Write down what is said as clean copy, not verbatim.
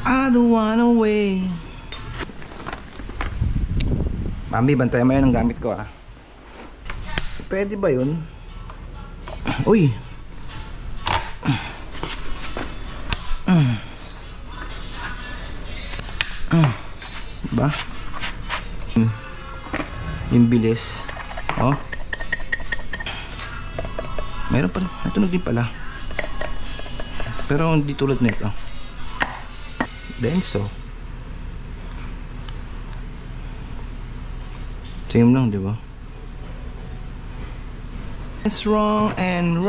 I don't wanna wait. Mami, bantayan mo yan ang gamit ko ah. Pwede ba yun? Uy! Ba? Yung bilis. Oh. Mayroon pa. Natunog din pala. Pero hindi tulad nito. Denso. Same lang, di ba? It's wrong and